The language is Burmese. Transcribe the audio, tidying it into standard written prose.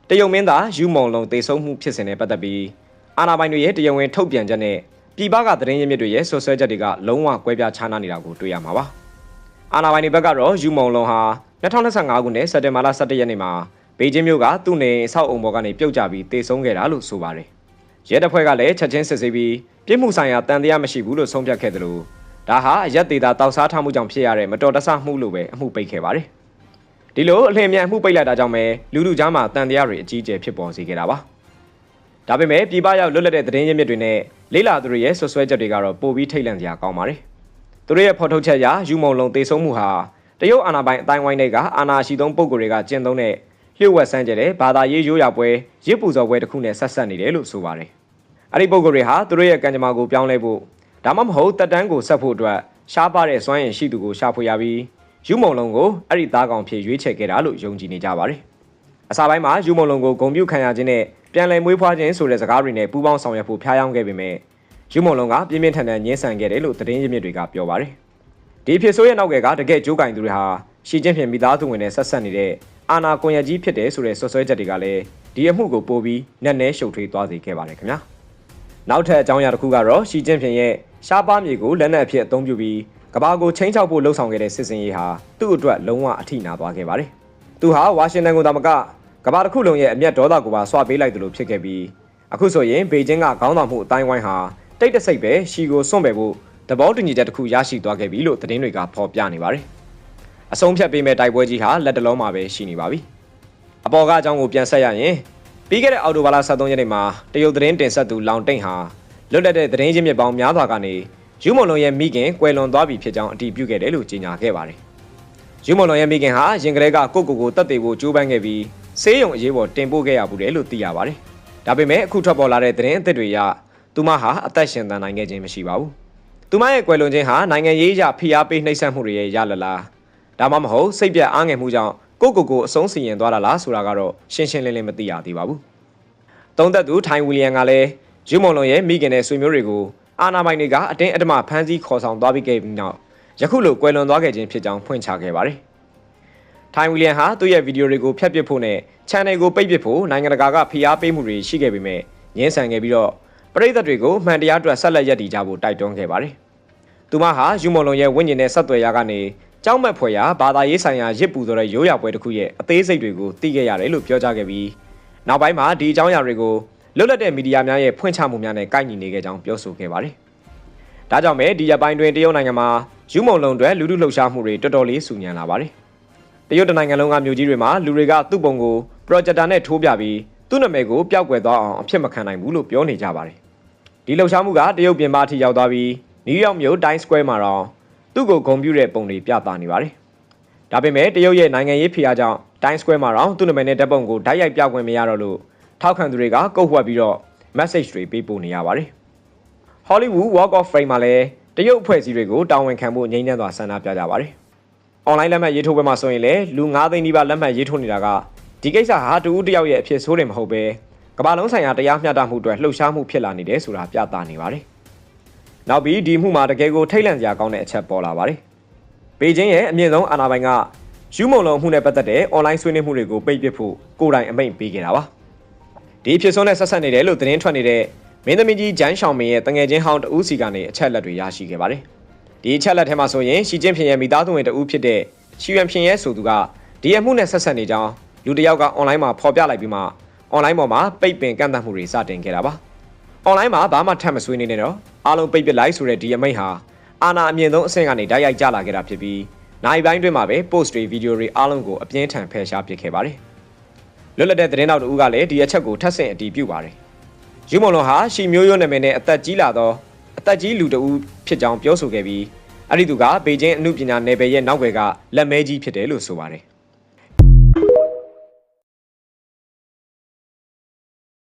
တရုတ်မင်းသားယူမုံလုံးတေဆုံးမှုဖြစ်စဉ်နဲ့ပတ်သက်ပြီးအာဏာပိုင်တွေရဲ့တရားဝင်ထုတ်ပြန်ချက်နဲ့ပြည်ပကသတင်းရင်းမြစ်တွေရဲ့ဆွဆွဲချက်တွေကလုံးဝကွဲပြားခြားနားနေတာကိုတွေ့ရမှာပါအာဏာပိုင်တွေဘက်ကတော့ယူမုံလုံးဟာ2025ခုနှစ်စက်တင်ဘာလ17ရက်နေ့မှာဘေကျင်းမြို့ကသူ့နေအဆောက်အုံပေါ်ကနေပြုတ်ကျပြီးတေဆုံးခဲ့တာလို့ဆိုပါတယ်ရဲတပ်ဖွဲ့ကလည်းချက်ချင်းစစ်ဆေးပြီးပြစ်မှုဆိုင်ရာတန်တရားမရှိဘူးလို့ဆုံးဖြတ်ခဲ့တယ်လို့ဒါဟာအရက်သေးတာတောက်စားထားမှုကြောင့်ဖြစ်ရတဲ့မတော်တဆမှုလို့ပဲအမှုပိတ်ခဲ့ပါတယ်ဒီလိုအလင်းမြန်အမှုပိတ်လိုက်တာကြောင့်ပဲလူလူကြားမှာတန်တရားတွေအကြီးအကျယ်ဖြစ်ပေါ်စေခဲ့တာပါဒါပေမဲ့ပြည်ပရောက်လွတ်လပ်တဲ့သတင်းရင်းမြစ်တွေနဲ့လေးလာသူတွေရဲ့ဆွဆွဲချက်တွေကတော့ပိုပြီးထိတ်လန့်စရာကောင်းပါတယ်သူတို့ရဲ့ဖော်ထုတ်ချက်အရယူမုံလုံးတေဆုံးမှုဟာတရုတ်အာဏာပိုင်အတိုင်းဝိုင်းတွေကအာဏာရှိသုံးပုဂ္ဂိုလ်တွေကကျင့်သုံးတဲ့လျှို့ဝှက်ဆန်းကျဲတဲ့ဘာသာရေးရိုးရာပွဲရစ်ပူဇော်ပွဲတစ်ခုနဲ့ဆက်ဆက်နေတယ်လို့ဆိုပါတယ်အဲ့ဒီပုဂ္ဂိုလ်တွေဟာသူတို့ရဲ့ကံကြမ္မာကိုပြောင်းလဲဖို့ဒါမှမဟုတ်တက်တန်းကိုဆက်ဖို့အတွက်ရှားပါတဲ့စွမ်းရည်ရှိသူကိုရှာဖွေရပြီးယူမုံလုံးကိုအဲ့ဒီသားကောင်ဖြစ်ရွေးချယ်ခဲ့တာလို့ယုံကြည်နေကြပါတယ်အစပိုင်းမှာယူမုံလုံးကိုဂုံပြုခံရခြင်းနဲ့ပြန်လည်မွေးဖွားခြင်းဆိုတဲ့စကားတွေနဲ့ပူးပေါင်းဆောင်ရွက်ဖို့ဖျားယောင်းခဲ့ပေမဲ့ယူမုံလုံးကပြင်းပြင်းထန်ထန်ညှင်းဆန်ခဲ့တယ်လို့သတင်းရင်းမြစ်တွေကပြောပါတယ်ဒီဖြစ်ဆိုးရဲ့နောက်ကတကယ်ကြိုးကင်သူတွေဟာရှီကျင်းဖြင့်မိသားစုဝင်တွေဆက်ဆက်နေတဲ့အာနာကွန်ရက်ကြီးဖြစ်တယ်ဆိုတဲ့ဆွဆွဲချက်တွေကလည်းဒီအမှုကိုပိုပြီးနက်နဲရှုပ်ထွေးသွားစေခဲ့ပါတယ်ခင်ဗျာနောက်ထပ်အကြောင်းအရာတစ်ခုကတော့ရှီကျင်းဖြင့်ရဲ့ရှားပါးမြေကိုလက်နက်အဖြစ်အသုံးပြုပြီးကဘာကိုချင်းချောက်ဖို့လှုံ့ဆော်ခဲ့တဲ့စစ်စင်ရေးဟာသူ့အတွက်လုံးဝအထိနာသွားခဲ့ပါတယ်သူဟာဝါရှင်တန်ကိုသာမကကဘာတစ်ခုလုံးရဲ့အမျက်ဒေါသကိုပါဆွပေးလိုက်တယ်လို့ဖြစ်ခဲ့ပြီးအခုဆိုရင်ဘေကျင်းကခေါင်းဆောင်မှုအတိုင်းဝိုင်းဟာတိတ်တဆိတ်ပဲရှီကိုစွန့်ပယ်ဖို့သဘောတူညီချက်တစ်ခုရရှိသွားခဲ့ပြီလို့သတင်းတွေကဖော်ပြနေပါတယ်အဆုံးဖြတ်ပေးမဲ့တိုက်ပွဲကြီးဟာလက်တလုံးမှာပဲရှိနေပါပြီအပေါ်ကအကြောင်းကိုပြန်ဆက်ရရင်ပြီးခဲ့တဲ့အောက်တိုဘာလ23ရက်နေ့မှာတရုတ်သတင်းတင်ဆက်သူလောင်တိန်ဟာလွတ်လပ်တဲ့သတင်းရင်းမြစ်ပေါင်းများစွာကနေယူမုံလုံးရဲ့မိခင်ကွယ်လွန်သွားပြီဖြစ်ကြောင်းအတည်ပြုခဲ့တယ်လို့ကြေညာခဲ့ပါတယ်ယူမုံလုံးရဲ့မိခင်ဟာရင်ကလေးကကိုတက်သေးဖို့ကြိုးပမ်းခဲ့ပြီးဆေးရုံအရေးပေါ်တင်ပို့ခဲ့ရဘူးတယ်လို့သိရပါတယ်ဒါပေမဲ့အခုထွက်ပေါ်လာတဲ့သတင်းအသစ်တွေအရသူမဟာအသက်ရှင်သန်နိုင်ခဲ့ခြင်းမရှိပါဘူးသူမရဲ့ကွယ်လွန်ခြင်းဟာနိုင်ငံရေးအရဖိအားပေးနှိပ်စက်မှုတွေရဲ့ရလလားဒါမှမဟုတ်စိတ်ပြတ်အားငယ်မှုကြောင့်ကိုအဆုံးစီရင်သွားတာလားဆိုတာကတော့ရှင်းရှင်းလင်းလင်းမသိရသေးပါဘူးသုံးသက်သူထိုင်ဝီလီယံကလည်းယူမုံလုံးရဲ့မိခင်နဲ့ဆွေမျိုးတွေကိုအာနာပိုင်တွေကအတင်းအဓမ္မဖမ်းဆီးခေါ်ဆောင်သွားပြီးခဲ့ပြီးနောက်ယခုလိုကွယ်လွန်သွားခဲ့ခြင်းဖြစ်ကြောင်းဖွင့်ချခဲ့ပါတယ်ထိုင်ဝီလီယံဟာသူ့ရဲ့ဗီဒီယိုတွေကိုဖျက်ပစ်ဖို့နဲ့ channel ကိုပိတ်ပစ်ဖို့နိုင်ငံတကာကဖိအားပေးမှုတွေရှိခဲ့ပေမဲ့ငြင်းဆန်ခဲ့ပြီးတော့ပရိသတ်တွေကိုမှန်တရားအတွက်ဆက်လက်ရည်တည်ကြဖို့တိုက်တွန်းခဲ့ပါတယ်သူမဟာယူမုံလုံးရဲ့ဝိညာဉ်နဲ့ဆက်သွယ်ရာကနေကြောက်မက်ဖွယ်ရာဘာသာရေးဆိုင်ရာရစ်ပူဆိုတဲ့ရိုးရာပွဲတစ်ခုရဲ့အသေးစိတ်တွေကိုသိခဲ့ရတယ်လို့ပြောကြားခဲ့ပြီးနောက်ပိုင်းမှာဒီအကြောင်းအရာတွေကိုလွတ်လပ်တဲ့မီဒီယာများရဲ့ဖွင့်ချမှုများနဲ့ကိုက်ညီနေခဲ့ကြောင်းပြောဆိုခဲ့ပါတယ်။ဒါကြောင့်ပဲဒီရက်ပိုင်းတွင်တရုတ်နိုင်ငံမှာယူမုံလုံးတွေလူထုလှုပ်ရှားမှုတွေတော်တော်လေးဆူညံလာပါတယ်။တရုတ်နိုင်ငံလုံးကမြို့ကြီးတွေမှာလူတွေကသူ့ပုံကိုပရိုဂျက်တာနဲ့ထိုးပြပြီးသူ့နာမည်ကိုပျောက်ကွယ်သွားအောင်အဖြစ်မခံနိုင်ဘူးလို့ပြောနေကြပါတယ်။ဒီလှုပ်ရှားမှုကတရုတ်ပြည်ပအထိရောက်သွားပြီးနယူးယောက်မြို့ Times Square မှာတော့သူ့ကိုဂုဏ်ပြုတဲ့ပုံတွေပြသနေပါတယ်။ဒါပေမဲ့တရုတ်ရဲ့နိုင်ငံရေးဖိအားကြောင့် Times Square မှာတော့သူ့နာမည်နဲ့ဓာတ်ပုံကိုဓာတ်ရိုက်ပြခွင့်မရတော့လို့ထောက်ခံသူတွေကကုတ်ဝှက်ပြီးတော့ message တွေပေးပို့နေရပါတယ်။ Hollywood Walk of Fame မှာလည်းတရုတ်အဖွဲ့အစည်းတွေကိုတာဝန်ခံဖို့ငြိမ်းချမ်းစွာဆန္ဒပြကြပါတယ်။ online လက်မှတ်ရေးထိုးပွဲမှာဆိုရင်လည်းလူ9သိန်းနီးပါးလက်မှတ်ရေးထိုးနေတာကဒီကိစ္စဟာတူဦးတယောက်ရဲ့အဖြစ်ဆိုးတယ်မဟုတ်ပဲကမ္ဘာလုံးဆိုင်ရာတရားမျှတမှုအတွက်လှုပ်ရှားမှုဖြစ်လာနေတယ်ဆိုတာပြသနေပါတယ်။နောက်ပြီးဒီမှုမှာတကယ်ကိုထိတ်လန့်စရာကောင်းတဲ့အချက်ပေါ်လာပါတယ်။ဘေကျင်းရဲ့အမြင့်ဆုံးအာဏာပိုင်ကယူမုံလုံးမှုနဲ့ပတ်သက်တဲ့ online ဆွေးနွေးမှုတွေကိုပိတ်ပစ်ဖို့ကိုယ်တိုင်အမိန့်ပေးခဲ့တာပါ။ဒီဖြစ်ဆုံးနဲ့ဆက်ဆက်နေတယ်လို့သတင်းထွက်နေတဲ့မင်းသမီးကြီးဂျန်ရှောင်မင်းရဲ့တငယ်ချင်းဟောင်းတဦးစီကနေအချက်လက်တွေရရှိခဲ့ပါတယ်။ဒီအချက်လက်ထဲမှာဆိုရင်ရှီကျင်းဖြင်ရဲ့မိသားစုဝင်တဦးဖြစ်တဲ့ရှီယွမ်ဖြင်ရဲ့ဆိုသူကဒီအမှုနဲ့ဆက်ဆက်နေကြောင်းလူတစ်ယောက်က online မှာဖော်ပြလိုက်ပြီးမှ online ပေါ်မှာပိတ်ပင်ကန့်သတ်မှုတွေစတင်ခဲ့တာပါ။ online မှာဘာမှထပ်မဆွေးနွေးနေတော့အားလုံးပိတ်ပစ်လိုက်ဆိုတဲ့ဒီအမိန့်ဟာအာဏာအမြင့်ဆုံးအဆင့်ကနေတိုက်ရိုက်ကျလာခဲ့တာဖြစ်ပြီးနိုင်ပိုင်းတွင်မှာပဲ post တွေ video တွေအားလုံးကိုအပြင်းထန်ဖယ်ရှားပစ်ခဲ့ပါတယ်။လွတ်လပ်တဲ့သတင်းတောက်တဦးကလည်းဒီအချက်ကိုထပ်ဆင့်အတည်ပြုပါတယ်။ယူမုံလုံးဟာရှီမျိုးရိုးနာမည်နဲ့အသက်ကြီးလာသောအသက်ကြီးလူတဦးဖြစ်ကြောင်းပြောဆိုခဲ့ပြီးအဲ့ဒီသူကဘေကျင်းအမှုပညာနယ်ပယ်ရဲ့နောက်ွယ်ကလက်မဲကြီးဖြစ်တယ်လို့ဆိုပါတယ်။